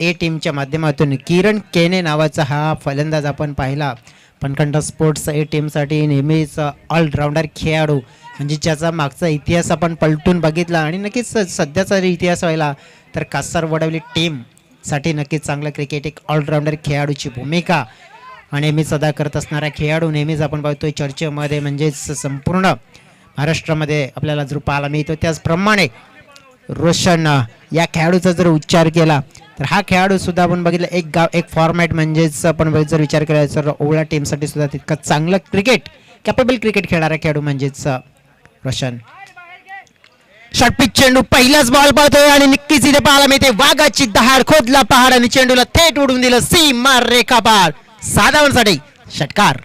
ए टीमच्या माध्यमातून किरण केने नावाचा हा फलंदाज आपण पाहिला. पनकंड स्पोर्ट्स ए टीमसाठी नेहमीच ऑलराऊंडर खेळाडू, म्हणजे ज्याचा मागचा इतिहास आपण पलटून बघितला आणि नक्कीच सध्याचा इतिहास व्हायला तर कासारवडवली टीमसाठी नक्कीच चांगलं क्रिकेट एक ऑलराऊंडर खेळाडूची भूमिका नेहमीच अदा करत असणारा खेळाडू नेहमीच आपण बघतोय चर्चेमध्ये, म्हणजेच संपूर्ण महाराष्ट्रामध्ये आपल्याला जर पाहायला मिळतो. त्याचप्रमाणे रोशन या खेळाडूचा जर उच्चार केला तर हा खेळाडू सुद्धा आपण बघितलं एक गाव एक फॉर्मॅट, म्हणजेच आपण जर विचार केला तर ओवळा टीमसाठी सुद्धा तितकं चांगलं क्रिकेट कॅपेबल क्रिकेट खेळणारा खेळाडू म्हणजेच रोशन. शॉर्ट पिच चेंडू पहिलाच बॉल पाहतोय आणि नक्कीच इथे पाहायला मिळते वाघाची दहाड, खोदला पहाड आणि चेंडूला थेट उडून दिलं सीमा रेखा पार. 6 धावांसाठी षटकार.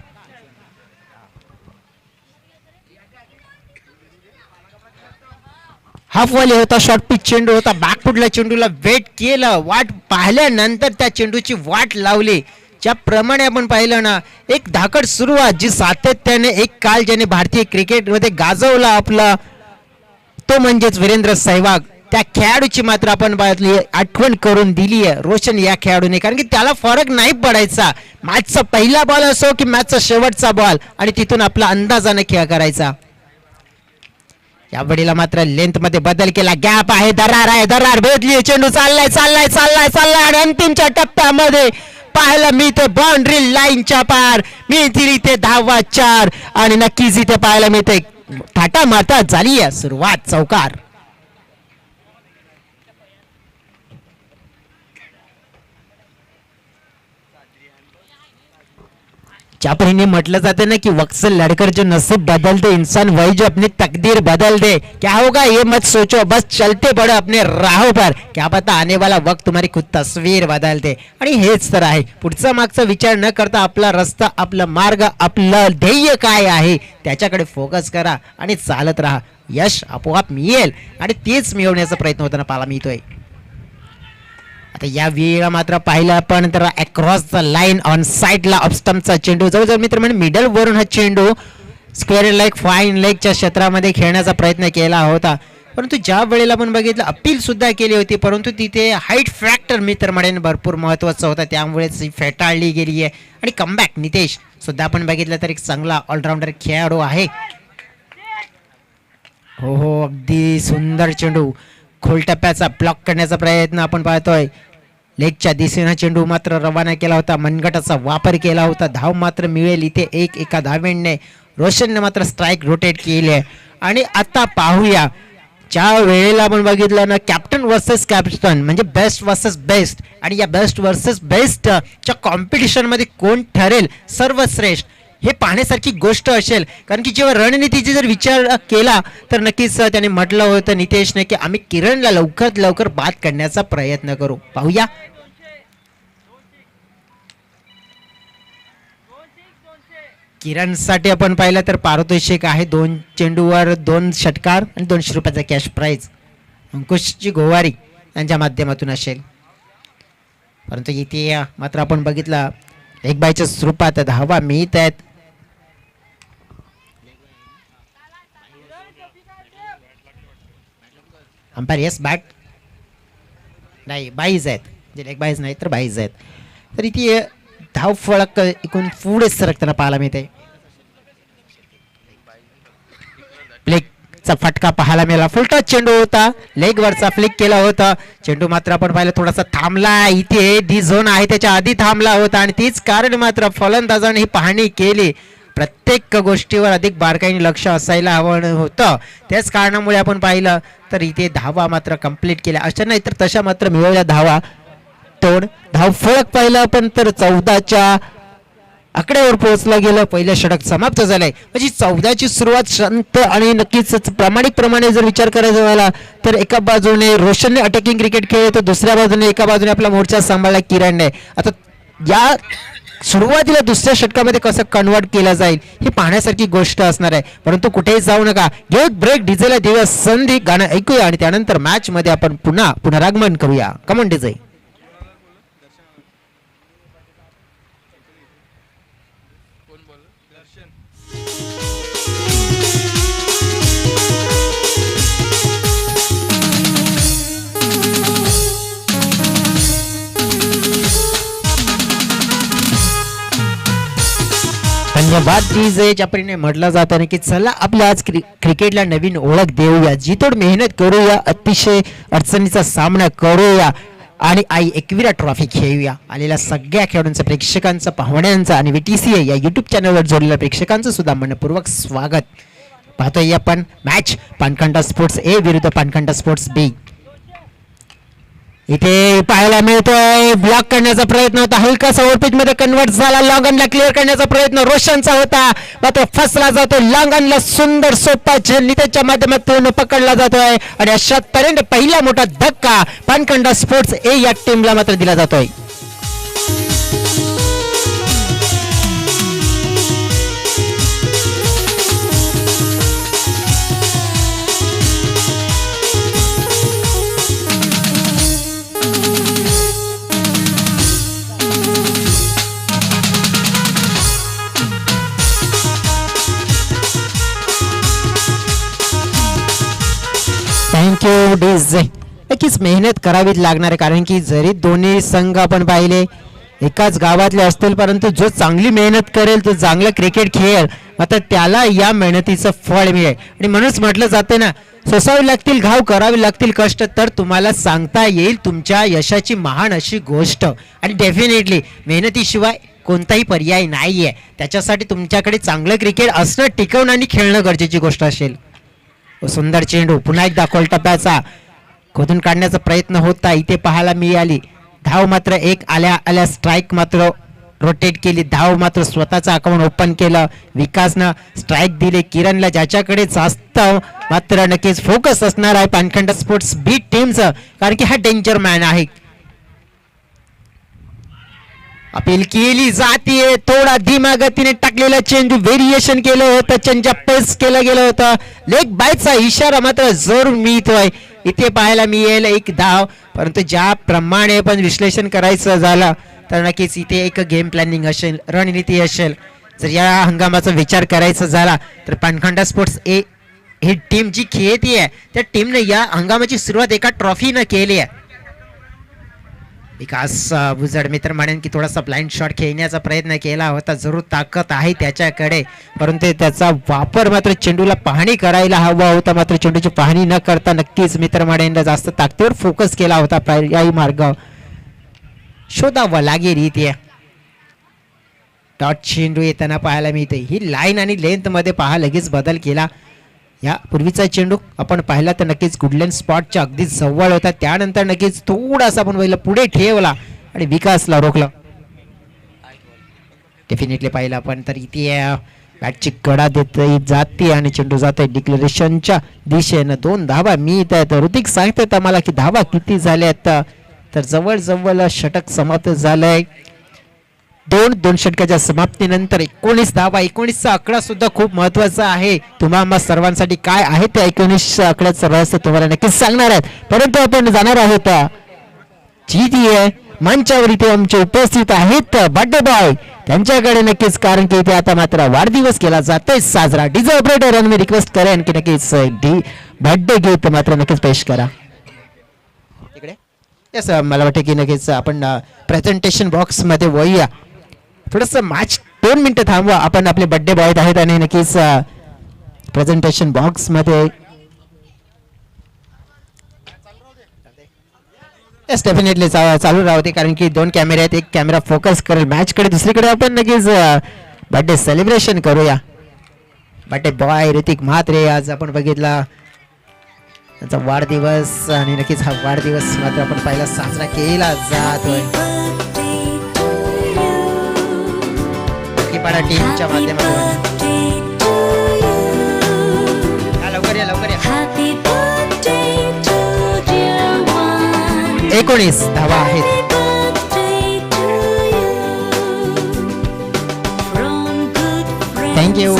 हाफ वॉली होता, शॉर्ट पिच चेंडू होता, बॅकफुटला चेंडूला वेट केलं, वाट पाहिल्यानंतर त्या चेंडूची वाट लावली. ज्याप्रमाणे आपण पाहिलं ना, एक धाकड सुरुवात जी सातत्याने एक काल ज्याने भारतीय क्रिकेटमध्ये गाजवला आपला तो म्हणजेच वीरेंद्र सहवाग, त्या खेळाडूची मात्र आपण पाहिली आठवण करून दिली आहे रोशन या खेळाडूने. कारण की त्याला फरक नाही पडायचा मॅचचा पहिला बॉल असो की मॅचचा शेवटचा बॉल, आणि तिथून आपला अंदाजाने खेळ करायचा. या वेळेला मात्र लेंथ मध्ये बदल केला, गॅप आहे, दरार आहे, दरार भेटली, चेंडू चाललाय चाललाय चाललाय चाललाय आणि अंतिमच्या टप्प्यामध्ये पाहायला मिळते बाउंड्री लाईनच्या पार मिळतील इथे धावा 4 आणि नक्कीच इथे पाहायला मिळते थाटा माता झाली आहे सुरुवात चौकार. ज्याप्रमाणे म्हटलं जाते ना कि वक्त लड़कर जो नसीब बदल दे इंसान वही जो अपनी तकदीर बदल दे. क्या होगा ये मत सोचो, बस चलते बढ़ो अपने राहों पर, क्या पता आने वाला वक्त तुम्हारी खुद तस्वीर बदल दे. आणि हेच तर आहे, पुढचा मागचा विचार न करता आपला रस्ता, आपला मार्ग, आपलं ध्येय काय आहे त्याच्याकडे फोकस करा आणि चालत राहा. यश आपोआप मिळेल आणि तेच मिळवण्याचा प्रयत्न होताना पाहायला मिळतोय. आता या वेळेला मात्र पाहिलं आपण तर अक्रॉस द लाईन ऑन साइडला ऑफस्टंपचा चेंडू जवळजवळ मित्र म्हणजे मिडल वरून हा चेंडू स्क्वेअर लेग फाईन लेगच्या क्षेत्रामध्ये खेळण्याचा प्रयत्न केला होता. परंतु ज्या वेळेला आपण बघितलं अपील सुद्धा केली होती, परंतु तिथे हाईट फॅक्टर मित्र म्हणेन भरपूर महत्त्वाचा होता, त्यामुळेच फेटाळली गेली आहे. आणि कमबॅक नितेश सुद्धा आपण बघितलं तर एक चांगला ऑलराऊंडर खेळाडू आहे. हो हो, अगदी सुंदर चेंडू खोलटप्प्याचा ब्लॉक करण्याचा प्रयत्न आपण पाहतोय. लेगच्या दिशेने चेंडू मात्र रवाना केला होता, मनगटाचा वापर केला होता, धाव मात्र मिळेल इथे एका धावेने. रोशनने मात्र स्ट्राईक रोटेट केली आहे. आणि आता पाहूया ज्या वेळेला आपण बघितलं ना कॅप्टन वर्सेस कॅप्टन म्हणजे बेस्ट वर्सेस बेस्ट, आणि या बेस्ट वर्सेस बेस्टच्या कॉम्पिटिशनमध्ये कोण ठरेल सर्वश्रेष्ठ हे पाहण्यासारखी गोष्ट असेल. कारण की जेव्हा रणनीतीची जर विचार केला तर नक्कीच त्याने म्हटलं होतं नितेशने की आम्ही किरणला लवकरात लवकर बाद करण्याचा प्रयत्न करू. पाहूया किरणसाठी आपण पाहिलं तर पारितोषिक आहे 2 चेंडूवर 2 षटकार आणि 200 रुपयाचा कॅश प्राइज अंकुशची गोवारी यांच्या माध्यमातून असेल. परंतु इथे मात्र आपण बघितलं एक बायच्या स्वरूपात धावा मिळत आहेत. अंपायर येस बॅट नाही बाईज आहेत, जे लेग बाईज नाही तर बाईज आहेत. तर इथे धाव फळक इकडून पुढे सरकताना पाहायला मिळते. फ्लिकचा फटका पाहायला मिळाला, फुलटॉस चेंडू होता, लेग वरचा फ्लिक केला होता. चेंडू मात्र आपण पाहिलं थोडासा थांबला, इथे डी झोन आहे त्याच्या आधी थांबला होता आणि तीच कारण मात्र फलंदाजाने ही पाहणी केली. प्रत्येक गोष्टीवर अधिक बारकाईने लक्ष असायला हवं होतं, त्याच कारणामुळे आपण पाहिलं तर इथे धावा मात्र कंप्लीट केल्या. अशा नाही तर तशा मात्र मिळवल्या धावा. तोड धाव फळक पाहिलं आपण तर 14च्या आकड्यावर पोहोचला गेलं. पहिलं षटक समाप्त झालंय, म्हणजे 14ची सुरुवात शांत आणि नक्कीच प्रामाणिकप्रमाणे जर विचार करायचा झाला तर एका बाजूने रोशनने अटॅकिंग क्रिकेट खेळले तर दुसऱ्या बाजूने एका बाजूने आपला मोर्चा सांभाळला किरणने. आता या सुरुवातीला दुसऱ्या षटकामध्ये कसं कन्वर्ट केला जाईल ही पाहण्यासारखी गोष्ट असणार आहे. परंतु कुठेही जाऊ नका, घेऊ ब्रेक, डीजेला देऊया संधी, गाणं ऐकूया आणि त्यानंतर मॅच मध्ये आपण पुनरागमन करूया. Come on DJ. धन्यवाद डीजे. ज्याप्रमाणे म्हटलं जातं ना की चला आपल्या आज क्रिकेटला नवीन ओळख देऊया, जितोड मेहनत करूया, अतिशय अडचणीचा सामना करूया आणि आई एकविरा ट्रॉफी खेळूया. आलेल्या सगळ्या खेळाडूंचं, प्रेक्षकांचं, पाहुण्यांचं आणि VTCA या YouTube चॅनलवर जोडलेल्या प्रेक्षकांचं सुद्धा मनपूर्वक स्वागत. पाहतोय आपण मॅच पानखंडा स्पोर्ट्स ए विरुद्ध पानखंडा स्पोर्ट्स बी. इथे पाहायला मिळतोय ब्लॉक करण्याचा प्रयत्न होता, हलकासा ओव्हरपिच मध्ये कन्वर्ट झाला, लॉंगनला क्लिअर करण्याचा प्रयत्न रोशनचा होता, मात्र फसला जातो. लॉंगनला सुंदर सोपा झेल त्याच्या माध्यमातून पकडला जातोय आणि अशा तऱ्हेने पहिला मोठा धक्का पानखंडा स्पोर्ट्स ए या टीमला मात्र दिला जातोय. Thank you DJ. नक्कीच मेहनत करावीच लागणार आहे, कारण की जरी दोन्ही संघ आपण पाहिले एकाच गावातले असतील, परंतु जो चांगली मेहनत करेल तो चांगलं क्रिकेट खेळेल, मात्र त्याला या मेहनतीचं फळ मिळेल. आणि म्हणूनच म्हटलं जाते ना, सोसावे लागतील घाव, करावे लागतील कष्ट, तर तुम्हाला सांगता येईल तुमच्या यशाची महान अशी गोष्ट. आणि डेफिनेटली मेहनतीशिवाय कोणताही पर्याय नाहीये. त्याच्यासाठी तुमच्याकडे चांगलं क्रिकेट असणं, टिकवणं आणि खेळणं गरजेची गोष्ट असेल. सुंदर चेंडू पुन्हा एकदा खोल टप्प्याचा खोदून काढण्याचा प्रयत्न होता, इथे पाहायला मिळाली. धाव मात्र एक आल्या आल्या स्ट्राईक मात्र रोटेट केली, धाव मात्र स्वतःचं अकाउंट ओपन केलं. विकासनं स्ट्राईक दिले किरणला, ज्याच्याकडे जास्त मात्र नक्कीच फोकस असणार आहे पानखंड स्पोर्ट्स बी टीमचं, कारण की हा डेंजर मॅन आहे. अपील केली जातीये, थोडा धीमा गतीने टाकलेला चेंडू व्हेरिएशन केलं होतं, चेंज पेस केलं गेलं होतं. लेग बायचा इशारा मात्र जोर मिळतोय. इथे पाहायला मिळेल एक धाव, परंतु ज्याप्रमाणे पण विश्लेषण करायचं झालं तर नक्कीच इथे एक गेम प्लॅनिंग असेल, रणनीती असेल. जर या हंगामाचा विचार करायचा झाला तर पानखंडा स्पोर्ट्स ए ही टीम जी खेळतीये त्या टीमने या हंगामाची सुरुवात एका ट्रॉफीनं केली आहे. विकास बुजड मित्र म्हणेन की थोडासा ब्लाइंड शॉट खेळण्याचा प्रयत्न केला होता, जरूर ताकद आहे त्याच्याकडे, परंतु त्याचा वापर मात्र चेंडूला पाहणी करायला हवा होता, मात्र चेंडूची पाहणी न करता नक्कीच मित्र म्हणेन जास्त ताकदीवर फोकस केला होता. पर्यायी मार्ग शोधावा लागेल. इथे डॉट चेंडू येताना पाहायला मिळते. ही लाईन आणि लेंथ मध्ये पहा लगेच बदल केला. या पूर्वीचा चेंडू आपण पाहिला तर नक्कीच गुडलँड स्पॉटच्या अगदी जवळ होता, त्यानंतर नक्कीच थोडासा आपण पहिला पुढे ठेवला आणि विकासला रोखला. डेफिनेटली पाहिलं आपण तर इथे बॅटची कडा देत जाते आणि चेंडू जाते डिक्लेरेशनच्या दिशेनं. 2 धावा मिळत आहेत. ऋतिक सांगतात आम्हाला की धावा किती झाल्यात, तर जवळ षटक समाप्त झालंय. 2 षटकाच्या समाप्तीनंतर 19 धावा. 19चा आकडा सुद्धा खूप महत्वाचा आहे. तुम्हाला सर्वांसाठी काय आहे ते 19 आकड्याचं रहस्य तुम्हाला नक्कीच सांगणार आहेत, परंतु आपण जाणार आहोत GTA मंचावर. इथे आमचे उपस्थित आहेत बर्थडे बॉय, त्यांच्याकडे नक्कीच, कारण की इथे आता मात्र वाढदिवस केला जातोय साजरा. डीजे ऑपरेटर मी रिक्वेस्ट करेन की नक्कीच बर्थडे गीत मात्र नक्कीच पेश करा इकडे. येस, मला वाटतं की नक्कीच आपण प्रेझेंटेशन बॉक्स मध्ये वळूया. थोडंसं मॅच 2 मिनिटं थांबवा. आपण आपले बर्थडे बॉय आहेत आणि नक्कीच प्रेझेंटेशन बॉक्स मध्ये येस डेफिनेटली चालू राहते, कारण की 2 कॅमेरे आहेत. एक कॅमेरा फोकस करेल मॅच कडे, दुसरीकडे आपण नक्कीच बर्थडे सेलिब्रेशन करूया. बर्थडे बॉय ऋतिक म्हात्रे आज आपण बघितला त्यांचा वाढदिवस, आणि नक्कीच हा वाढदिवस मात्र आपण पहिला साजरा केला जातोय टीमच्या माध्यमातून. लवकर या 19 धावा आहेत. थँक्यू.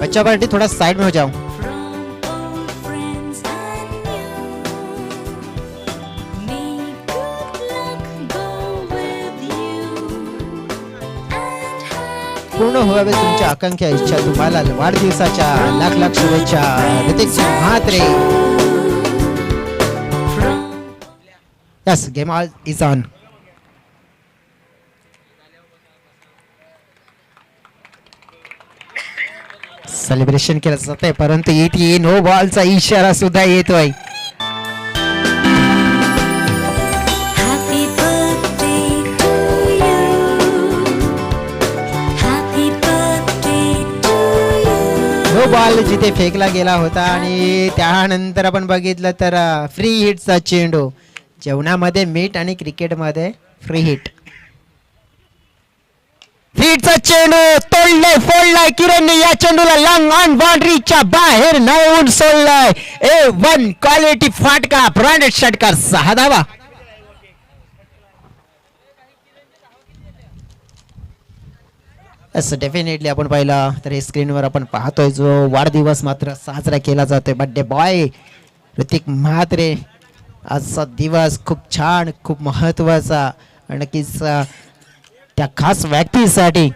बच्चा पार्टी थोड़ा साइड में हो जाओ. पूर्ण व्हावे तुमच्या आकांक्षा इच्छा. तुम्हाला वाढदिवसाच्या लाख लाख शुभेच्छा. Hrithik Mhatre. Yes, game is on. Celebration केलं जात आहे, परंतु इथे नो बॉलचा इशारा सुद्धा येतोय. Happy birthday to you. Happy birthday to you. No ball जिथे फेकला गेला होता आणि त्यानंतर आपण बघितलं तर फ्री हिटचा चेंडू. जेवणामध्ये मीठ आणि क्रिकेटमध्ये फ्री हिट. हिटचा चेंडू तोडलाय फोडलाय किरणने या चेंडूला लॉंग ऑन बाउंड्रीच्या बाहेर नेऊन सोडलाय. A1 क्वालिटी फाटका ब्रँडेड षटकार 6 धावा. असं डेफिनेटली आपण पाहिलं तर स्क्रीनवर आपण पाहतोय जो वाढदिवस मात्र साजरा केला जातोय. Birthday boy Hrithik Mhatre. आजचा दिवस खूप छान खूप महत्वाचा. नक्कीच त्या खास व्यक्तीसाठी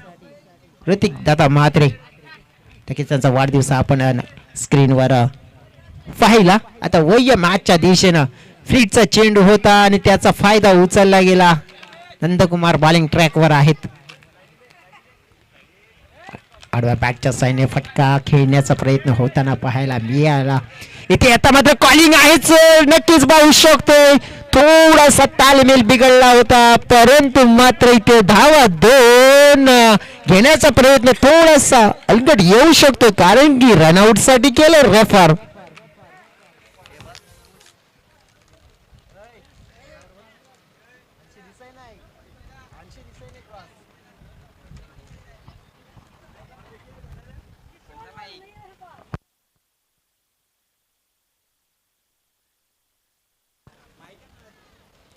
ऋतिक दादा म्हात्रे नक्कीच त्यांचा वाढदिवस आपण स्क्रीनवर पाहिला. आता वय मॅचच्या दिशेनं फ्रीटचा चेंडू होता आणि त्याचा फायदा उचलला गेला. नंदकुमार बॉलिंग ट्रॅकवर आहेत. आडव्या बॅटच्या साईने फटका खेळण्याचा प्रयत्न होताना पाहायला मिळाला. इथे आता मात्र कॉलिंग आहेच. नक्कीच पाहू शकतोय थोडासा तालमेल बिघडला होता, परंतु मात्र इथे धावा 2 घेण्याचा प्रयत्न थोडासा अलगट येऊ शकतो, कारण की रनआउट साठी केलं रेफर.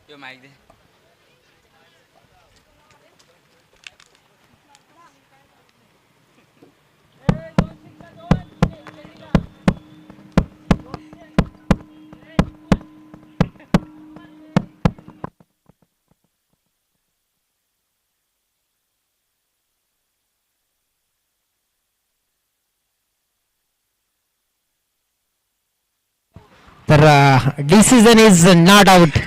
यो माइक दे. तर डिसिजन इज नॉट आउट.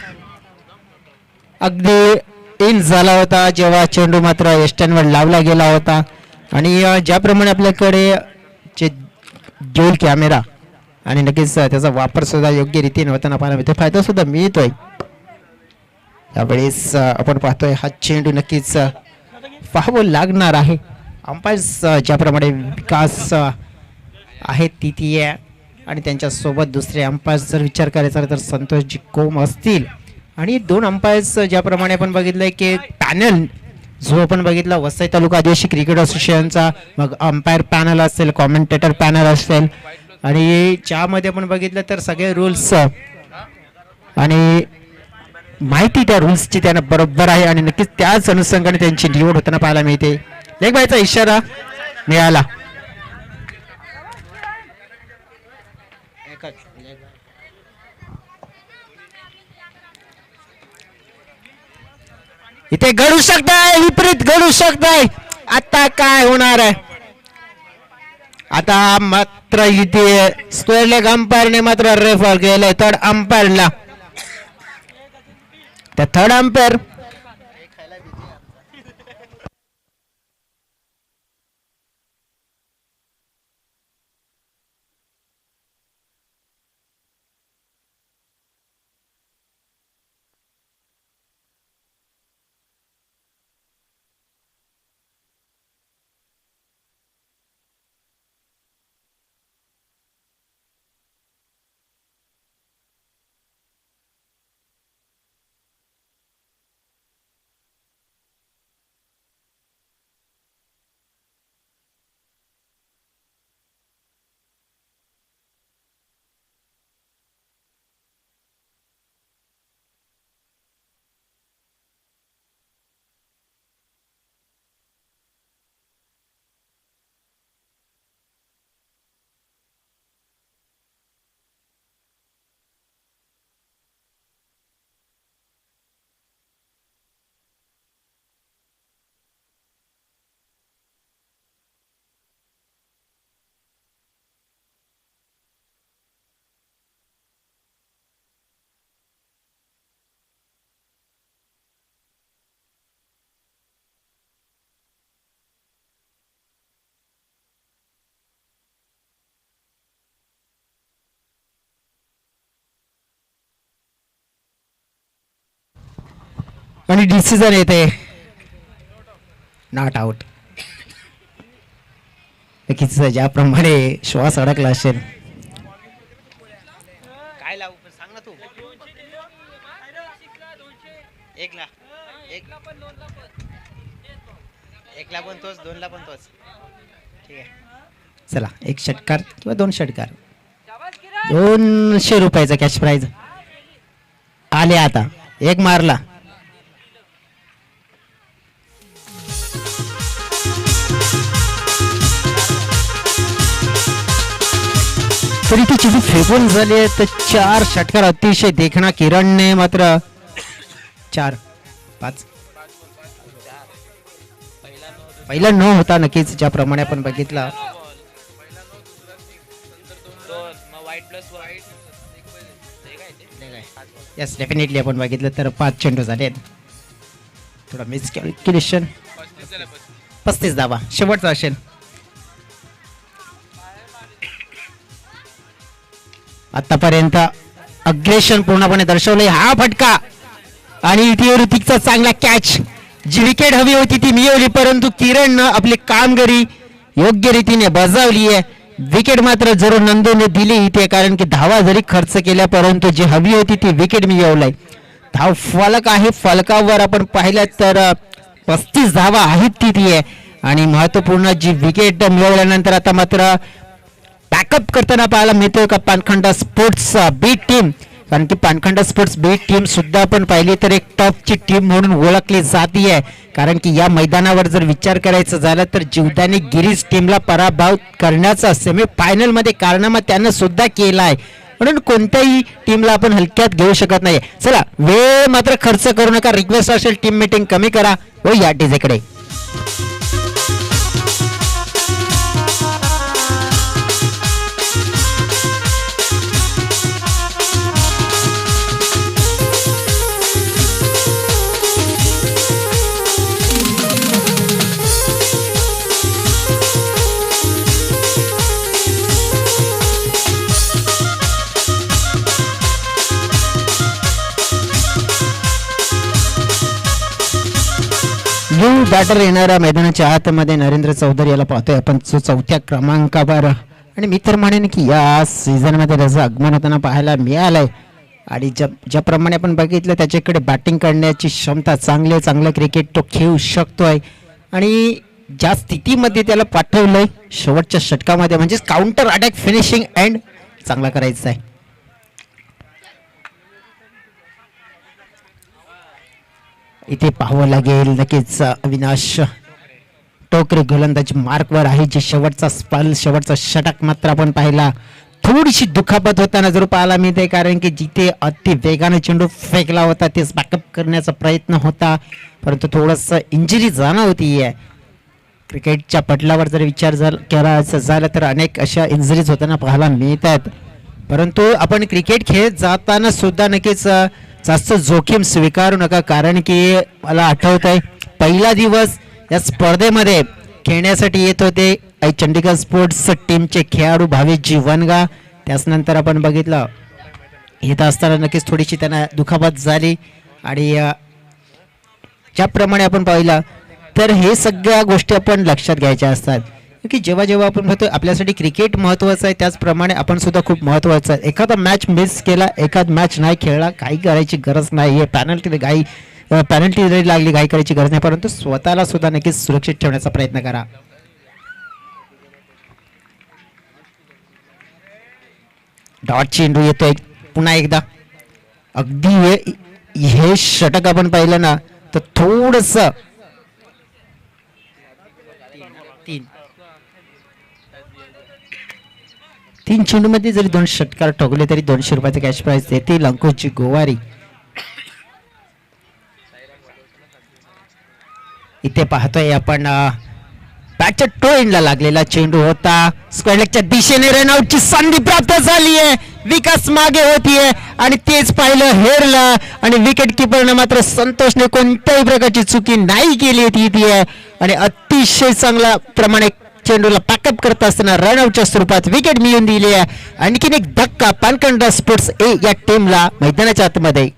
अगदी इन झाला होता जेव्हा चेंडू मात्र एस्टनवर लावला गेला होता. आणि ज्याप्रमाणे आपल्याकडे ड्युअल कॅमेरा आणि नक्कीच त्याचा वापर सुद्धा योग्य रीतीने होताना पाहायला मिळतो, फायदा सुद्धा मिळतोय. त्यावेळेस आपण पाहतोय हा चेंडू नक्कीच पाहावं लागणार आहे. अंपायर्स ज्याप्रमाणे विकास आहेत तिथे आणि त्यांच्यासोबत दुसरे अंपायर्स जर विचार करायचा तर संतोषजी कोम असतील. आणि 2 अंपायर्स ज्याप्रमाणे आपण बघितलंय की पॅनल जो आपण बघितला वसई तालुका आदिवासी क्रिकेट असोसिएशनचा, मग अंपायर पॅनल असेल, कॉमेंटेटर पॅनल असेल, आणि ज्यामध्ये आपण बघितलं तर सगळे रूल्स आणि माहिती त्या रूल्सची त्यांना बरोबर आहे आणि नक्कीच त्याच अनुषंगाने त्यांची निवड होताना पाहायला मिळते. लेग बायचा इशारा मिळाला. इथे घडू शकताय, विपरीत घडू शकताय. आता काय होणार आहे? आता मात्र इथे स्क्वेअर लेग अंपायरने मात्र रेफर केलंय थर्ड अंपायरला. त्या थर्ड अंपायर आणि डिसिजन येते नॉट आउट. नक्कीच ज्याप्रमाणे श्वास अडकला असेल. काय लावू सांग ना तू. एकला पण तोच, दोनला पण तोच. ठीक आहे, चला एक षटकार किंवा 2 षटकार, 200 रुपयाचा कॅश प्राइज आले. आता एक मारला. तरी ती चेंडू फेकून झाले तर 4 षटकार अतिशय देखणा. किरणने मात्र 4 5 पहिला 9 होता. नक्कीच ज्याप्रमाणे आपण बघितला. येस डेफिनेटली आपण बघितलं तर 5 चेंडू झाले. थोडा मिस कॅल्क्युलेशन. 35 धावा शेवटचा असेल. आतापर्यंत अग्रेशन पूर्णपणे दर्शवले. हा फटका आणि इथे ऋतिकचा चांगला कॅच. जी विकेट हवी होती ती मिळवली, परंतु किरणनं आपली कामगिरी योग्य रीतीने बजावली आहे. विकेट मात्र जरूर नंदूने दिली इथे, कारण की धावा जरी खर्च केल्या परंतु जी हवी होती ती विकेट मिळवलाय. धाव फलक आहे. फलकावर आपण पाहिलं तर 35 धावा आहेत तिथे. आणि महत्वपूर्ण जी विकेट मिळवल्यानंतर आता मात्र बॅकअप करताना पाहायला मिळतोय का पानखंडा स्पोर्ट्स बी टीम. कारण की पानखंडा स्पोर्ट्स बी टीम सुद्धा आपण पाहिली तर एक टॉपची टीम म्हणून ओळखली जाते आहे. कारण की या मैदानावर जर विचार करायचा झाला तर जीवदानी गिरीज टीमला पराभव करण्याचा सेमीफायनल मध्ये कारनामा त्यानं सुद्धा केला आहे. म्हणून कोणत्याही टीमला आपण हलक्यात घेऊ शकत नाही. चला वेळ मात्र खर्च करू नका. रिक्वेस्ट असेल टीम मीटिंग कमी करा व या डीजेकडे. न्यू बॅटर येणाऱ्या मैदानाच्या आतमध्ये नरेंद्र चौधरी याला पाहतोय आपण, जो 4थ्या क्रमांकावर. आणि मी तर म्हणेन की या सीझन मध्ये त्याचं आगमन होताना पाहायला मिळालंय. आणि ज्याप्रमाणे आपण बघितलं त्याच्याकडे बॅटिंग करण्याची क्षमता, चांगलं क्रिकेट तो खेळू शकतोय. आणि ज्या स्थितीमध्ये त्याला पाठवलंय शेवटच्या षटकामध्ये, म्हणजेच काउंटर अटॅक फिनिशिंग एंड चांगला करायचा आहे. इथे पाहावं लागेल नक्कीच अविनाश टोकरे गोलंदाज मार्कवर आहे. जे शेवटचा षटक मात्र आपण पाहिला थोडीशी दुखापत होताना जरूर पाहायला मिळते, कारण की जिथे अति वेगाने चेंडू फेकला होता तेच बॅकअप करण्याचा प्रयत्न होता, परंतु थोडंसं इंजुरी जाणवती आहे. क्रिकेटच्या पटलावर जर विचार करायचा झाला तर अनेक अशा इंजुरीज होताना पाहायला मिळतात. परंतु आपण क्रिकेट खेळत जाताना सुद्धा नक्कीच जास्त जोखीम स्वीकारू नका, कारण की मला आठवत आहे पहिला दिवस या स्पर्धेमध्ये खेळण्यासाठी येत होते चंडीगड स्पोर्ट्स टीमचे खेळाडू भावेशजी वनगा. त्याचनंतर आपण बघितलं येत असताना नक्कीच थोडीशी त्यांना दुखापत झाली. आणि ज्याप्रमाणे आपण पाहिलं तर हे सगळ्या गोष्टी आपण लक्षात घ्यायच्या असतात की जेव्हा आपण म्हणतो आपल्यासाठी क्रिकेट महत्त्वाचं आहे, त्याचप्रमाणे आपण सुद्धा खूप महत्त्वाचं आहे. एखादा मॅच मिस केला, एखाद मॅच नाही खेळला, काही करायची गरज नाही आहे. पॅनल्टी जरी लागली काही करायची गरज नाही, परंतु स्वतःला सुद्धा नक्कीच सुरक्षित ठेवण्याचा प्रयत्न करा. डॉट चेंडू येतोय पुन्हा एकदा. अगदी हे षटक आपण पाहिलं ना तर थोडस 3 चेंडू मध्ये जरी 2 षटकार ठोकले तरी 200 रुपयाचे कॅश प्राइज देतील अंकुशची गोवारी. इथे पाहतोय आपण बॅटच्या टो एंडला लागलेला चेंडू होता. स्क्वेअर लेगच्या दिशेने रनआउटची संधी प्राप्त झाली आहे. विकास मागे होतीये आणि तेच पाहिलं हेरला. आणि विकेट किपरने मात्र संतोषने कोणत्याही प्रकारची चुकी नाही केली होती आणि अतिशय चांगल्या प्रमाणे चेंडूला पॅकअप करत असताना रनआउटच्या स्वरूपात विकेट मिळवून दिली आहे. आणखीन एक धक्का पानखंडा स्पोर्ट्स ए या टीमला मैदानाच्या आतमध्ये.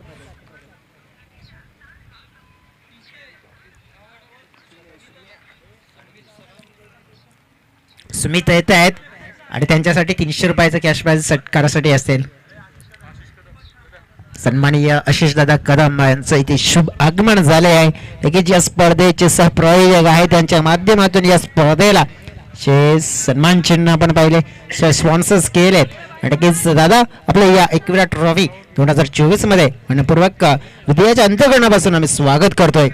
सुमित येत आहेत आणि त्यांच्यासाठी 300 रुपयाचं कॅश प्राइज सत्कारासाठी असेल. सन्माननीय आशिष दादा कदम यांचं इथे शुभ आगमन झाले आहे. लगेच या स्पर्धेचे सहप्रायोजक आहे, त्यांच्या माध्यमातून या स्पर्धेला सन्मान चिन्ह आपण पाहिले, स्पॉन्सर्स केलेत. आणि लगेच दादा आपल्या या एकविरा ट्रॉफी 2024 मध्ये मनपूर्वक हृदयाच्या अंतःकरणापासून आम्ही स्वागत करतोय.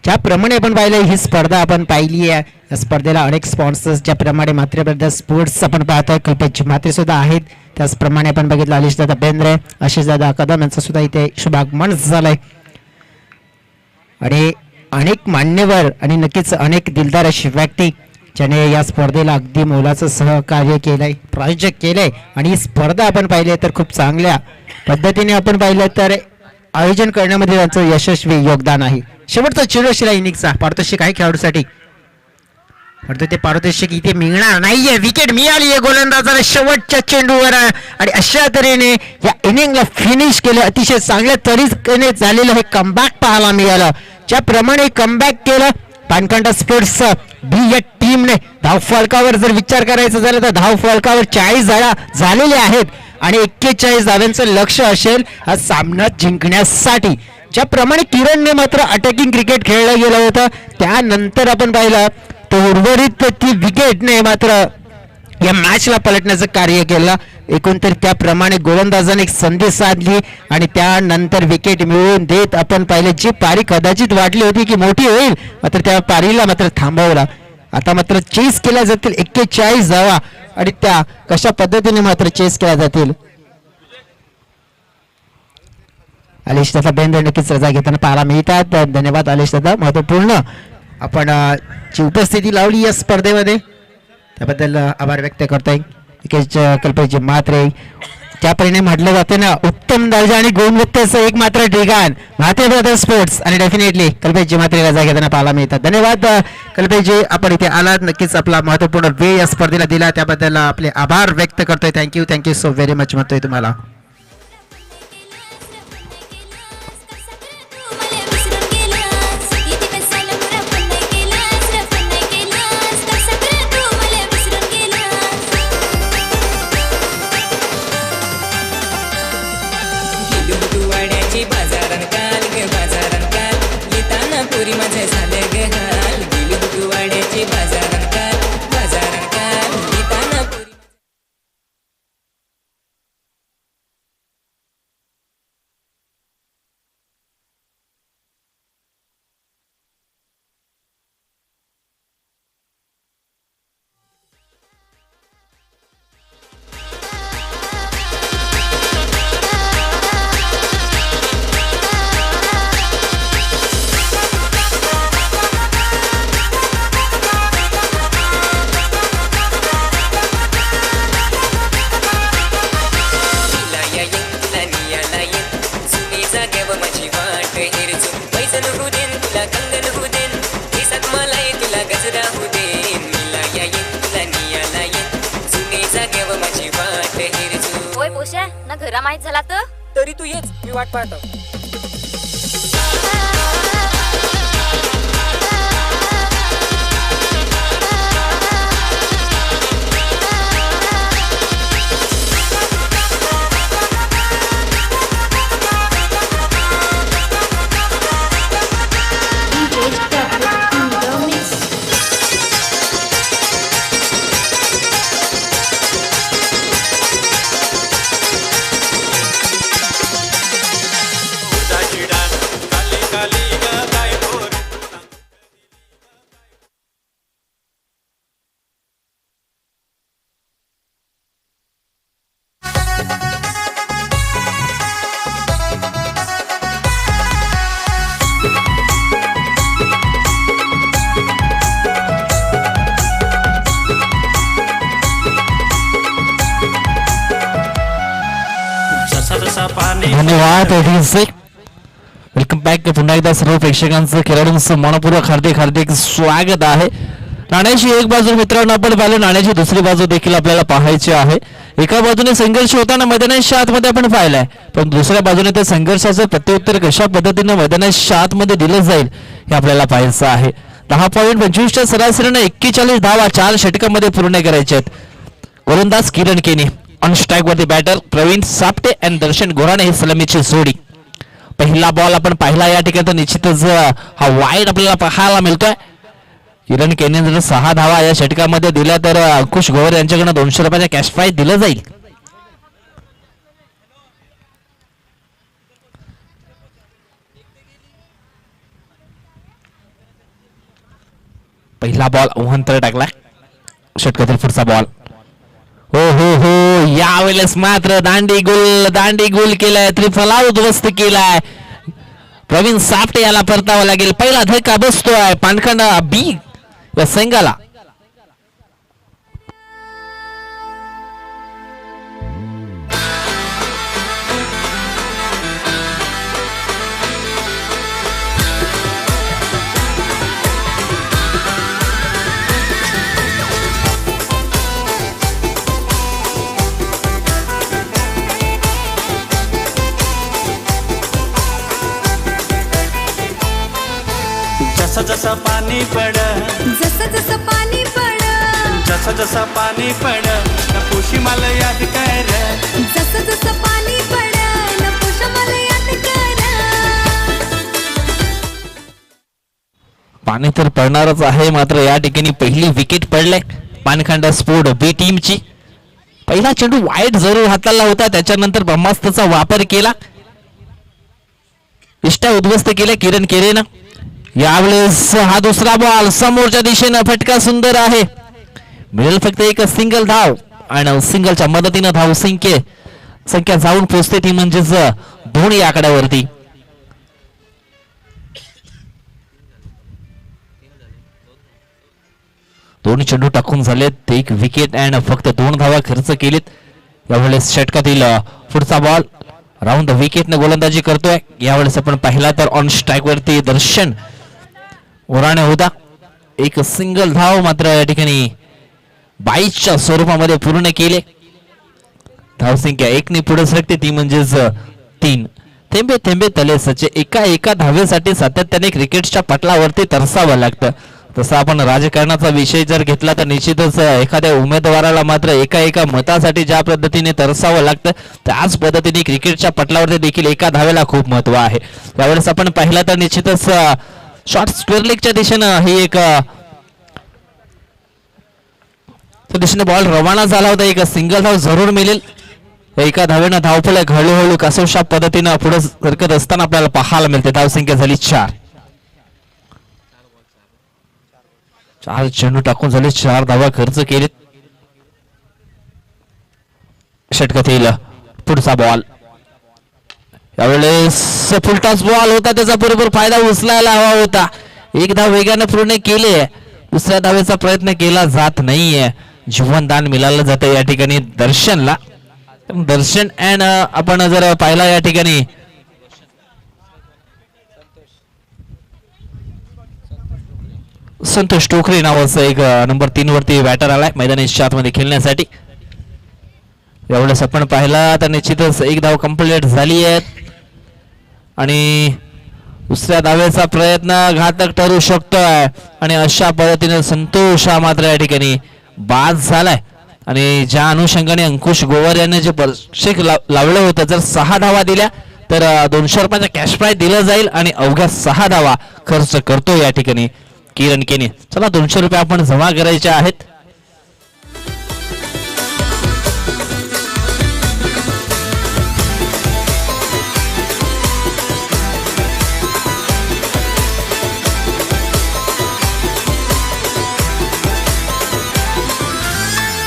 ज्याप्रमाणे आपण पाहिलं ही स्पर्धा आपण पाहिली आहे, या स्पर्धेला अनेक स्पॉन्सर्स ज्याप्रमाणे मात्र स्पोर्ट्स आपण पाहतोय, कल्पेश मात्रे सुद्धा आहेत. त्याचप्रमाणे आपण बघितलं आलिश दादा बेंद्रे, आशिष दादा कदम यांचं सुद्धा इथे शुभागमन झालंय. आणि अनेक मान्यवर आणि नक्कीच अनेक दिलदार अशी व्यक्ती ज्याने या स्पर्धेला अगदी मोलाचं सहकार्य केलंय, प्रायोजक केलंय. आणि ही स्पर्धा आपण पाहिली तर खूप चांगल्या पद्धतीने आपण पाहिलं तर आयोजन करण्यामध्ये त्यांचं यशस्वी योगदान आहे. शेवटचा चिरशिला इनिंगचा पारितोषिक आहे खेळाडूसाठी, परंतु ते पारितोषिक इथे मिळणार नाहीये. विकेट मिळाली आहे गोलंदाजाला शेवटच्या चेंडूवर आणि अशा तऱ्हेने या इनिंगला फिनिश केलं. अतिशय चांगल्या तरीने झालेलं हे कमबॅक पाहायला मिळालं. ज्याप्रमाणे कमबॅक केलं पानखंडा स्पोर्ट्स बी या टीमने धाव फलकावर जर विचार करायचा झाला तर धाव फलकावर 40 झालेले आहेत आणि 41 धाव्यांचं लक्ष असेल हा सामना जिंकण्यासाठी. ज्याप्रमाणे किरणने मात्र अटॅकिंग क्रिकेट खेळलं गेलं होतं, त्यानंतर आपण पाहिलं तर उर्वरित ती विकेटने मात्र या मॅचला पलटण्याचं कार्य केलं. एकूण तर त्याप्रमाणे गोलंदाजाने एक संधी साधली आणि त्यानंतर विकेट मिळवून देत आपण पाहिलं जी पारी कदाचित वाटली होती की मोठी होईल, मात्र त्या पारीला मात्र थांबवला. आता मात्र चेस केल्या जातील 41 धावा आणि त्या कशा पद्धतीने मात्र चेस केल्या जातील. आलिश दादा बेंद्रे नक्कीच रजा घेताना पाहायला मिळतात. धन्यवाद आलिश दादा, महत्वपूर्ण आपण जी उपस्थिती लावली या स्पर्धेमध्ये त्याबद्दल आभार व्यक्त करतोय. कल्पेश मात्रे त्यापरीने म्हटलं जाते ना उत्तम दर्जा आणि गुणवत्तेचं एक मात्र ठिकाण म्हात्रे ब्रदर्स स्पोर्ट्स आणि डेफिनेटली कल्पेश मात्रे रजा घेताना पाहायला मिळतात. धन्यवाद कल्पेशजी, आपण इथे आलात, नक्कीच आपला महत्वपूर्ण वेळ या स्पर्धेला दिला त्याबद्दल आपले आभार व्यक्त करतोय. थँक्यू सो व्हेरी मच म्हणतोय तुम्हाला. पुरी माझे झाले गे हाल गेली बुटवाड्याची बाजारात काल येताना पुरी. ना घरा माहित झाला तर तरी तू येच, मी वाट पाहतो. धन्यवाद. Welcome back. पुन्हा एकदा सर्व प्रेक्षकांचं खेळाडूंचं मनपूर्वक हार्दिक स्वागत आहे. नाण्याची एक बाजू मित्रांनो आपण पाहिलं, नाण्याची दुसरी बाजू देखील आपल्याला पाहायची आहे. एका बाजूने संघर्ष होताना मैदानाच्या आतमध्ये आपण पाहिलाय, पण दुसऱ्या बाजूने त्या संघर्षाचं प्रत्युत्तर कशा पद्धतीने मैदानाच्या आतमध्ये दिलं जाईल हे आपल्याला पाहायचं आहे. 10.25च्या सरासरीने 41 धावा 4 षटकामध्ये पूर्ण करायचे आहेत. गोलंदाज किरण केने, ऑन स्ट्राईक वरती बॅटर प्रवीण सापटे आणि दर्शन गोराणे ही सलामीची जोडी. पहिला बॉल आपण पाहिला या ठिकाणी तर निश्चितच हा वाईड आपल्याला पाहायला मिळतोय. किरण केने जर 6 धावा या षटकामध्ये दिल्या तर अंकुश गोवर यांच्याकडनं 200 रुपयाचा कॅश प्राइज दिलं जाईल. पहिला बॉल अवंतर टाकला, षटकातील पुढचा बॉल. हो हो हो, यावेळेस मात्र दांडी गोल केलाय, त्रिफला उद्ध्वस्त केलाय. प्रवीण सापटे याला परतावा लागेल. पहिला धक्का बसतोय पानखंड बी या संघाला. जसं जसं पाणी पड, जसं जसं पाणी पड, जसं जसं पाणी पड, नपुशी मला याद कर. जसं जसं पाणी पड, नकोश मला याद कर. पाणी तर पडणारच आहे, मात्र या ठिकाणी पहिली विकेट पडले पानखंड स्पोर्ट बी टीमची. पहिला चेंडू वाईट जरूर हाताला होता, त्याच्यानंतर ब्रह्मास्त्राचा वापर केला, इष्टा उद्ध्वस्त केल्या किरण केरेनं. यावेळेस हा दुसरा बॉल समोरच्या दिशेनं फटका सुंदर आहे, मिळेल फक्त एक सिंगल धाव आणि सिंगलच्या मदतीनं धाव संख्या जाऊन पोहोचते ती म्हणजेच 2 या आकड्यावरती. दोन्ही चेंडू टाकून झालेत, एक विकेट आणि फक्त 2 धावा खर्च केलीत. यावेळेस षटकातील पुढचा बॉल राऊंड विकेटने गोलंदाजी करतोय. यावेळेस आपण पाहिला तर ऑन स्ट्राईक वरती दर्शन गोराणे होता, एक सिंगल धाव मात्र या ठिकाणी 22च्या स्वरूपामध्ये पूर्ण केले. धावसंख्या 1 ने पुढे सरकते ती म्हणजेच 3. थेंबे थेंबे तले सचे, एका धावेसाठी सातत्याने क्रिकेटच्या पटलावरती तरसावं लागतं. तसं आपण राजकारणाचा विषय जर घेतला तर निश्चितच एखाद्या उमेदवाराला मात्र एका मतासाठी ज्या पद्धतीने तरसावं लागतं त्याच पद्धतीने क्रिकेटच्या पटलावरती देखील एका धावेला खूप महत्व आहे. त्यावेळेस आपण पाहिलं तर निश्चितच शॉर्ट स्क्वेअर लेगच्या दिशेनं ही एक दिशेने बॉल रवाना झाला होता, एक सिंगल धाव जरूर मिळेल. एका धावेनं धावफलक हळूहळू कसोशा पद्धतीनं पुढे सरकत असताना आपल्याला पाहायला मिळते. धावसंख्या झाली 4. 4 चेंडू टाकून झाले, 4 धावा खर्च केलेत. षटकातील पुढचा बॉल, यावेळेस फुलटॉस बॉल होता, त्याचा बरोबर फायदा उचलायला हवा होता. एक धाव वेगाने पूर्ण केले, दुसऱ्या धावेचा प्रयत्न केला जात नाहीये. जीवनदान मिळालं जातं या ठिकाणी दर्शनला. दर्शन अँड आपण जर पाहिला या ठिकाणी संतोष टोकरे नावाचं एक नंबर 3 वरती बॅटर आलाय मैदानी मध्ये खेळण्यासाठी. यावेळेस आपण पाहिला तर निश्चितच एक धाव कंप्लीट झाली आहे आणि दुसऱ्या धावेचा प्रयत्न घातक ठरू शकतोय आणि अशा पद्धतीने संतोष हा मात्र या ठिकाणी बाद झालाय. आणि ज्या अनुषंगाने अंकुश गोवर यांनी जे बक्षीस लावलं होतं, जर 6 धावा दिल्या तर 200 रुपयाचा कॅश प्राइज दिलं जाईल आणि अवघ्या 6 धावा खर्च करतो या ठिकाणी किरण केने. चला 200 रुपये आपण जमा करायचे आहेत.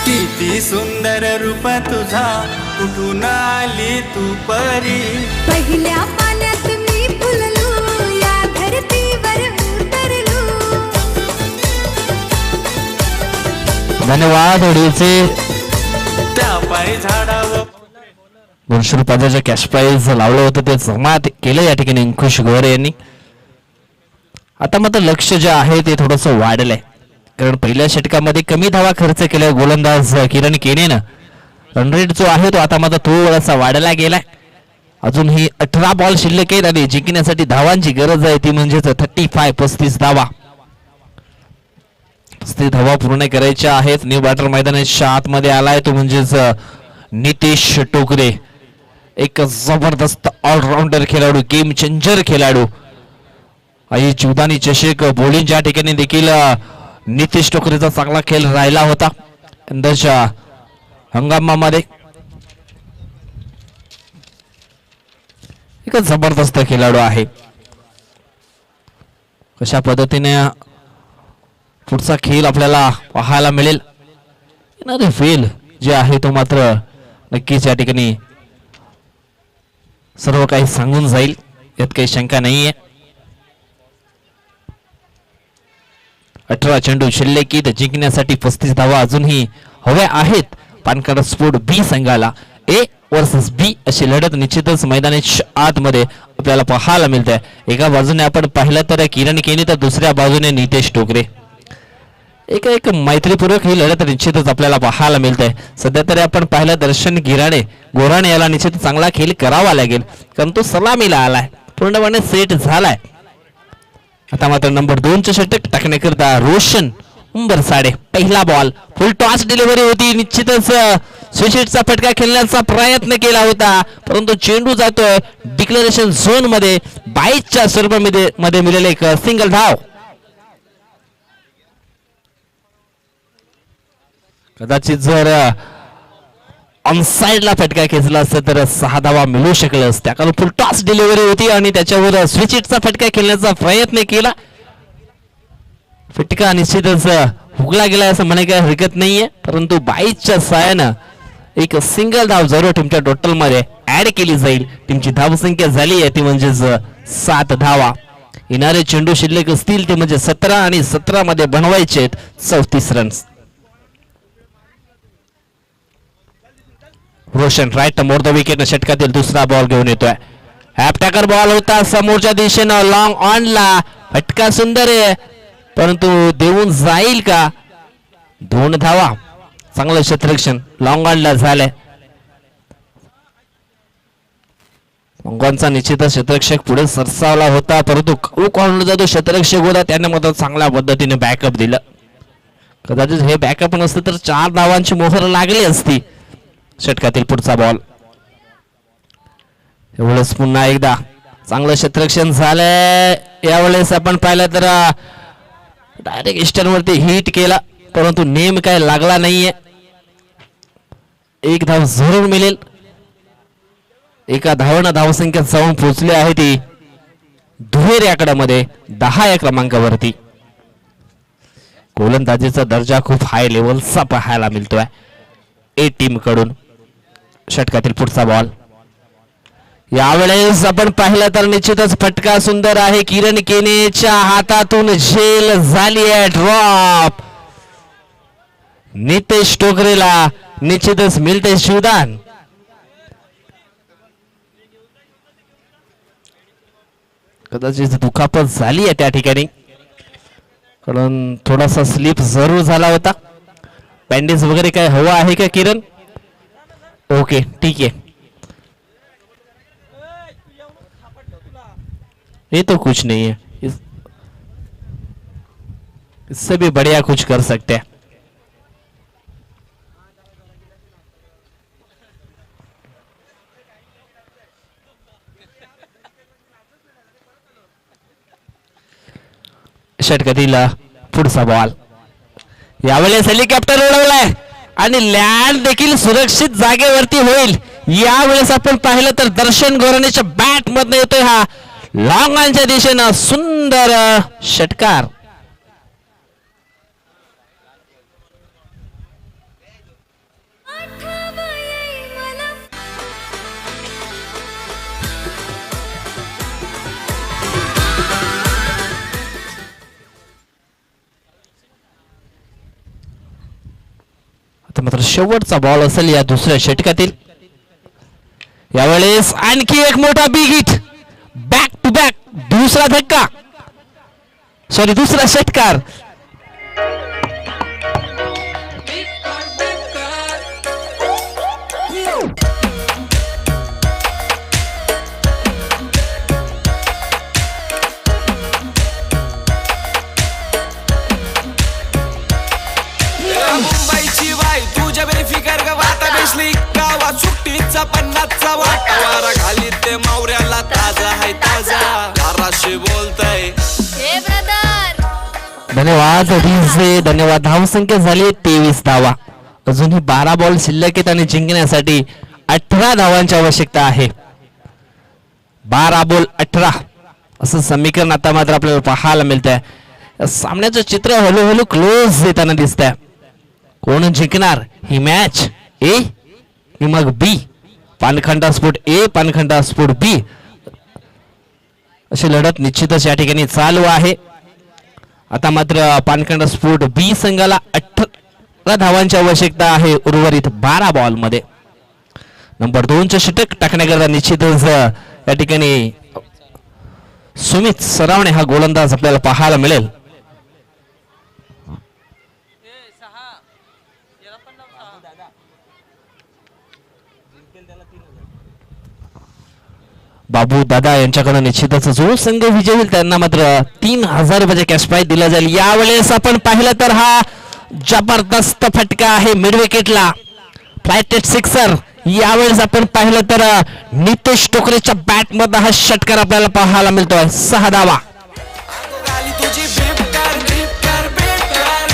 किती सुंदर रूप तुझा, कुठून आली तू परी. पहिल्या पाण्यात मी फुललो, या धरतीवर उतरलो. धन्यवाद. ओढीचे त्या पायी झाडावर 200 रुपयाचं जे कॅश प्राइज लावलं होतं ते जमा केलं या ठिकाणी अंकुश गोरे यांनी. आता मात्र लक्ष जे आहे ते थोडस वाढलंय, कारण पहिल्या षटकामध्ये कमी धावा खर्च केल्या गोलंदाज किरण केनेनं. रन रेट जो आहे तो आता मात्र थोडासा वाढला गेलाय. अजूनही 18 बॉल शिल्लक आहेत आणि जिंकण्यासाठी धावांची गरज आहे ती म्हणजेच 35 धावा. स्थिर धावा पूर्ण करायच्या आहेत. न्यू बॅटर मैदानाच्या आतमध्ये आलाय तो म्हणजेच नितेश टोकरे. एक जबरदस्त ऑलराऊंडर खेळाडू, गेम चेंजर खेळाडू. आई जीवदानी चषक बॉलिंगच्या ठिकाणी देखील नितेश टोकरेचा चांगला खेळ राहिला होता यंदाच्या हंगामामध्ये. एक जबरदस्त खेळाडू आहे. कशा पद्धतीने पुढचा खेळ आपल्याला पाहायला मिळेल येणारे फेल जे आहे तो मात्र नक्कीच या ठिकाणी सर्व काही सांगून जाईल, यात काही शंका नाहीये. 18 चेंडू शिल्लक जिंकण्यासाठी 35 धावा अजूनही हव्या आहेत पानकाड स्पोर्ट बी संघाला. ए वर्सेस बी अशी लढत निश्चितच मैदानाच्या आतमध्ये आपल्याला पाहायला मिळते. एका बाजूने आपण पाहिलं तर किरण केनी तर दुसऱ्या बाजूने नितेश टोकरे. एक मैत्रीपूर्वक ही लढत निश्चितच आपल्याला पाहायला मिळते. सध्या तरी आपण पाहिलं दर्शन गोराणे याला निश्चित चांगला खेळ करावा लागेल कारण तो सलामीला आलाय, पूर्णपणे सेट झालाय. आता मात्र नंबर 2 षटक टाकण्याकरता रोशन उंबरसाडे. पहिला बॉल फुल टॉस डिलिव्हरी होती. निश्चितच स्विचिटचा फटका खेळण्याचा प्रयत्न केला होता परंतु चेंडू जातोय डिक्लेरेशन झोन मध्ये. 22च्या स्वरूपामध्ये मिळाले एक सिंगल धाव. कदाचित जर ऑनसाइडला फटका खेचला असता तर 6 धावा मिळू शकलं असत्या कारण फुल टॉस डिलिव्हरी होती आणि त्याच्यावर स्विचिटचा फटका खेळण्याचा प्रयत्न केला. फटका निश्चितच हुकला गेला असं म्हणायला हरकत नाहीये परंतु 22च्या साहाय्यानं एक सिंगल धाव जरूर टीमच्या टोटल मध्ये ऍड केली जाईल. टीमची धावसंख्या झाली आहे ती म्हणजेच 7 धावा. येणारे चेंडू शिल्लक असतील ते म्हणजे 17 आणि 17 मध्ये बनवायचे आहेत 34 runs. Roshan right more the wicket षटकातील दुसरा बॉल घेऊन येतोय. हॅपटॅकर बॉल होता समोरच्या दिशेनं लॉंग ऑनला. फटका सुंदर आहे परंतु देऊन जाईल का? 2 धावा. चांगलं क्षेत्ररक्षण लॉंग ऑनला झालंय. लॉंगॉनचा निश्चितच क्षेत्ररक्षक पुढे सरसावला होता परंतु कॉर्नरचा जो क्षेत्ररक्षक होता त्याने मात्र चांगल्या पद्धतीने बॅकअप दिलं. कदाचित हे बॅकअप नसतं तर 4 धावांची मोहर लागली असती. षटकातील पुढचा बॉल. एवढंच पुन्हा एकदा चांगलं क्षेत्ररक्षण झालंय. यावेळेस आपण पाहिलं तर डायरेक्ट इस्टर्नवरती हिट केला परंतु नेम काय लागला नाहीये. 1 धाव जरूर मिळेल. एका धावानं धावसंख्या जाऊन पोहोचली आहे ती दुहेरी आकड्यामध्ये 10 या क्रमांकावरती. गोलंदाजीचा दर्जा खूप हाय लेवलचा पाहायला मिळतोय ए टीम कडून. षटकातील पुढचा बॉल. यावेळेस आपण पाहिलं तर निश्चितच फटका सुंदर आहे. किरण केनेच्या हातातून झेल झाली आहे. ड्रॉप. नितेश टोकरेला निश्चितच मिळते शिवदान. कदाचित दुखापत झाली आहे त्या ठिकाणी कारण थोडासा स्लिप जरूर झाला होता. बँडेज वगैरे काय हवा आहे का किरण? ओके ठीक है, ये तो कुछ नहीं है, इससे भी बढ़िया कुछ कर सकते हैं. षटकातील पुढचा बॉल. यावेळेस हेलिकॉप्टर उडवलाय आणि लँड देखील सुरक्षित जागेवरती होईल. यावेळेस आपण पाहिलं तर दर्शन गोराणेच्या बॅट मधनं येतोय हा लॉंग ऑनच्या दिशेनं सुंदर षटकार. मात्र शेवटचा बॉल असेल या दुसऱ्या षटकातील. यावेळेस आणखी एक मोठा big hit. Back to back दुसरा धक्का, सॉरी दुसरा षटकार. 50चा वाटावारा घाली ते मावऱ्याला ताजा आहे ताजा दाराशी बोलताय हे ब्रदर धन्यवाद डीजे, धन्यवाद. धावसंख्या झाली 23 धावा. अजूनही 12 बॉल शिल्लक आहेत आणि जिंकण्यासाठी 18 धावांची आवश्यकता आहे. 12 बॉल 18 असं समीकरण आता मात्र आपल्याला पाहायला मिळत आहे. सामन्याचं चित्र हळूहळू क्लोज येताना दिसत आहे. कोण जिंकणार ही मॅच? ए की मग बी? पानखंडा स्पोर्ट ए, पानखंडा स्पोर्ट बी अशी लढत निश्चितच या ठिकाणी चालू आहे. आता मात्र पानखंडा स्पोर्ट बी संघाला 18 धावांची आवश्यकता आहे उर्वरित 12 बॉल मध्ये. नंबर 2चे षटक टाकण्याकरता निश्चितच या ठिकाणी सुमित सरावणे हा गोलंदाज आपल्याला पाहायला मिळेल. बाबू दादा यांच्याकडे निश्चितच जो संघ विजय होईल त्यांना मात्र 3000 रुपयाचे कॅश प्राइज दिला जाईल. यावेळेस आपण पाहिलं तर हा जबरदस्त फटका आहे मिड विकेटला, फ्लायटेड सिक्सर. यावेळेस आपण पाहिलं तर नितेश टोकरेच्या बॅट मध्ये हा षटकार आपल्याला पाहायला मिळतोय. 6 धावा. गाली तुझी बेकार बेकार बेकार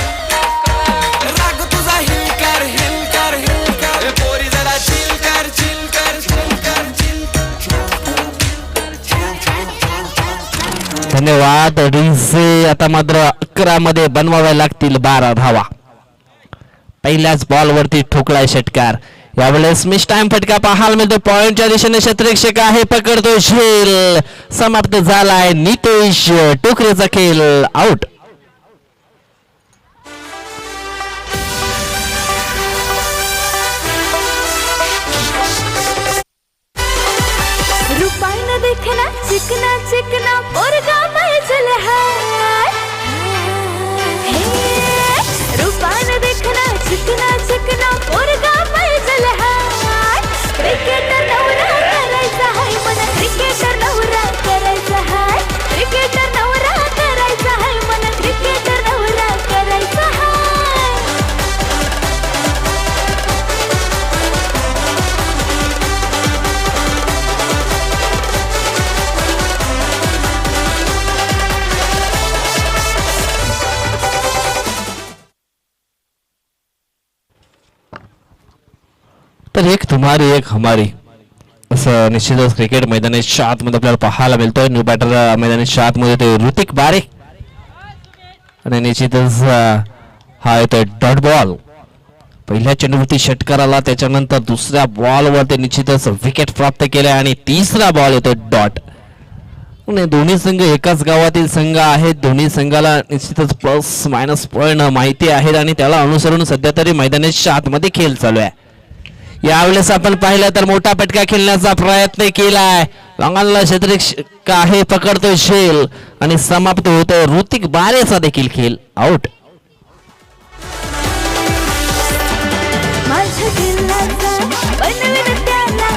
राग तुझा हिलकार हिलकार हिलकार पोरी जरा चिल कर चिल कर चिल कर चिल. धन्यवाद डीजे. आता मात्र 11 मध्ये बनवाव्या लागतील 12 धावा. पहिल्याच बॉल वरती ठोकलाय षटकार. यावेळेस मिस टाइम फटका पाहायला मिळतो. पॉइंटच्या दिशेने क्षेत्ररक्षक आहे, पकडतो खेळ. समाप्त झालाय. नितेश टोकरेचा खेळ आउट. रुपाईनं देखना चिकना चिकना पोरगा पाहिजेल हाय. हे रुपाईनं देखना चिकना चिकना पोरगा पाहिजेल हाय. क्रिकेटर नवरा करायचा हाय मला, क्रिकेटर नवरा करायचा हाय. क्रिकेटर नवरा करायचा हाय मला, क्रिकेटर नवरा करायचा हाय. तर एक तुम्हारी एक हमारी असं निश्चितच क्रिकेट मैदानाच्या आतमध्ये आपल्याला पाहायला मिळतोय. न्यू बॅटर मैदानाच्या आतमध्ये ते ऋतिक बारे आणि निश्चितच हा येतोय डॉट बॉल. पहिल्या चेंडूवरती षटकाराला, त्याच्यानंतर दुसऱ्या बॉलवर ते निश्चितच विकेट प्राप्त केलाय आणि तिसरा बॉल येतोय डॉट. दोन्ही संघ एकाच गावातील संघ आहेत. दोन्ही संघाला निश्चितच प्लस मायनस पॉइंट माहिती आहेत आणि त्याला अनुसरून सध्या तरी मैदानाच्या आतमध्ये खेळ चालू आहे. यावेळेस आपण पाहिलं तर मोठा फटका खेळण्याचा प्रयत्न केलाय. लॉंगाला क्षेत्ररक्षक आहे, पकडतोय शेल आणि समाप्त होतोय. ऋतिक बारेचा देखील खेळ आउट. माझ्या दिलाचा बनवीन त्याला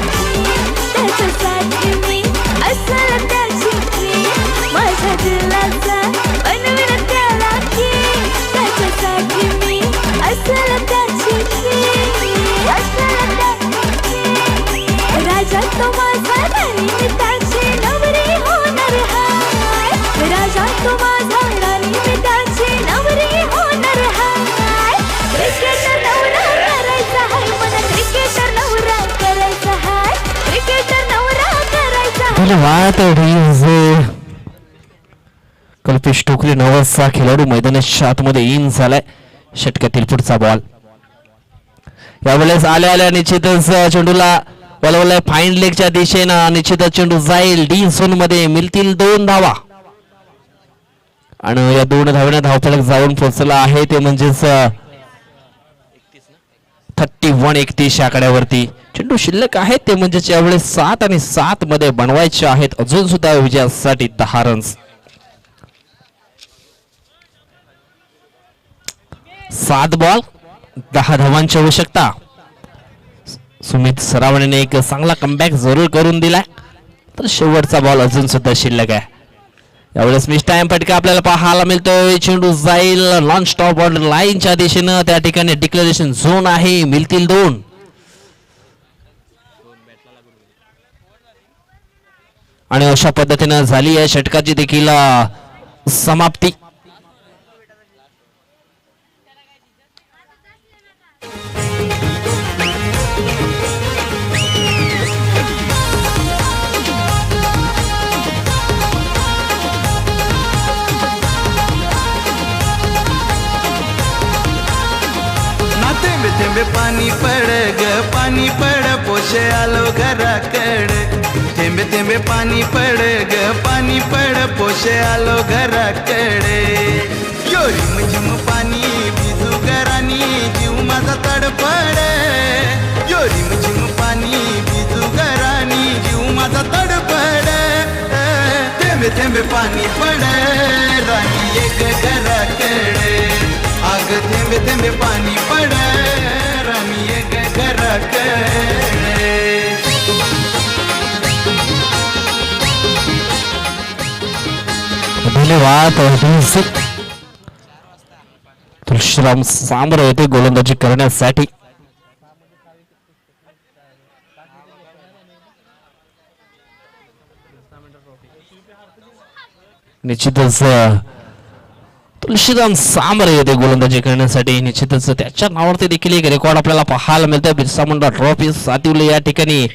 त्याच्यासाठी मी असल त्याची मी. माझ्या दिलाचा बनवीन त्याला त्याच्यासाठी मी असल त्याची मी. राजा तो माझा राणी मी त्याची नवरी होणार हाय. राजा तो माझा राणी मी त्याची नवरी होणार हाय. क्रिकेटर नवरा करायचा हाय मला, क्रिकेटर नवरा करायचा हाय. क्रिकेटर नवरा करायचा हाय. धन्यवाद डीजे. कल्पेश टोकरे 90चा खेळाडू मैदानाच्या आतमध्ये इन झालाय. षटकातील पुढचा बॉल. यावेळेस आल्या निश्चितच चेंडूला वळवलाय फाईन लेगच्या दिशेनं. निश्चितच चेंडू जाईल डी झोन मध्ये. मिळतील 2 धावा आणि या 2 धावांना धावफलक जाऊन पोहोचला आहे ते म्हणजेच 31-31 आकड्यावरती. चेंडू शिल्लक आहे ते म्हणजेच यावेळेस 7 आणि 7 मध्ये बनवायचे आहेत अजून सुद्धा विजयासाठी 10 रन्स. 7 बॉल 10 धावांची आवश्यकता. सुमित सरावणेने एक चांगला कमबॅक जरूर करून दिलाय. तर शेवटचा बॉल अजून सुद्धा शिल्लक आहे. यावेळेस मिस टाइम फटका आपल्याला पाहायला मिळतोय. चेंडू जाईल लॉन स्टॉप ऑन लाईनच्या दिशेनं. त्या ठिकाणी डिक्लेरेशन झोन आहे. मिळतील 2. आणि अशा पद्धतीनं झाली आहे षटकाची देखील समाप्ती. ना थेंबे थेंबे पाणी पड ग पाणी पड पोशे आलो घराकडे थेंबे थेंबे पाणी पड ग पाणी पड पोशे आलो घराकडे यो रिमझिम पाणी भिजू घरानी जीव माझा तडफड यो रिमझिम पाणी भिजू घरानी जीव माझा तडफड थेंबे थेंबे पाणी पड राणी एक घराकडे आग थेंबे थेंबे पाणी पड राणी एक घराकडे. धन्यवाद. तुळशीराम सांबरे येथे गोलंदाजी करण्यासाठी. निश्चितच तुळशीराम सांबरे येथे गोलंदाजी करण्यासाठी निश्चितच त्याच्या नावावरती देखील एक रेकॉर्ड आपल्याला पाहायला मिळतं. बिरसा मुंडा ट्रॉफी सातिवले या ठिकाणी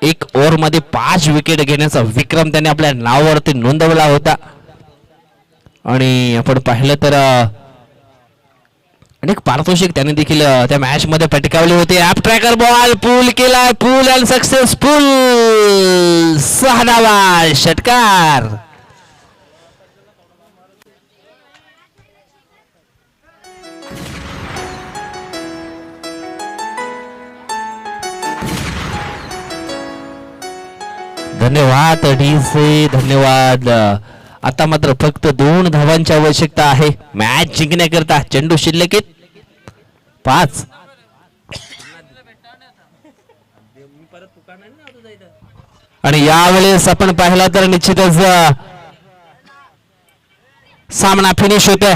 1 ओव्हरमध्ये 5 विकेट घेण्याचा विक्रम त्याने आपल्या नावावरती नोंदवला होता. आणि आपण पाहिलं तर अनेक पारितोषिक त्याने देखील त्या मॅच मध्ये पटकावले होते. ॲप ट्रॅकर बॉल पूल केलाय, पूल अँड सक्सेसफुल 6 धावा षटकार. धन्यवाद डीसे, धन्यवाद. आता मात्र फक्त 2 धावांची आवश्यकता आहे मॅच जिंकण्याकरता. चेंडू शिल्लक 5. आणि यावेळेस आपण पाहिला तर निश्चितच सामना फिनिश होतोय.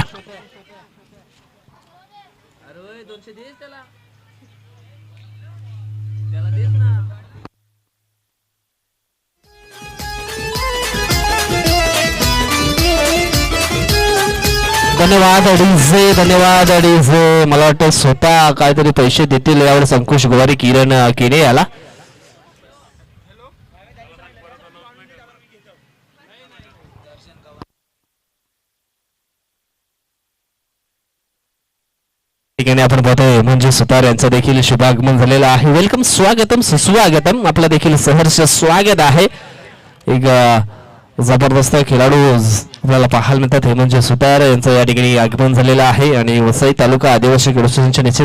धन्यवाद अडीचे, धन्यवाद अडीचे. मला वाटतं स्वतः काहीतरी पैसे देतील यावेळेस अंकुश गोवारी, किरण केने याला. ठिकाणी आपण पाहतोय म्हणजे सुतार यांचं देखील शुभागमन झालेलं आहे. वेलकम, स्वागतम, सुस्वागतम. आपलं देखील सहर्ष स्वागत आहे. एक जबरदस्त खेळाडू आपल्याला पाहायला मिळतात हे म्हणजे सुतार यांचं या ठिकाणी आगमन झालेलं आहे. आणि वसई तालुका आदिवासी क्रीडा संघाच्या निश्चित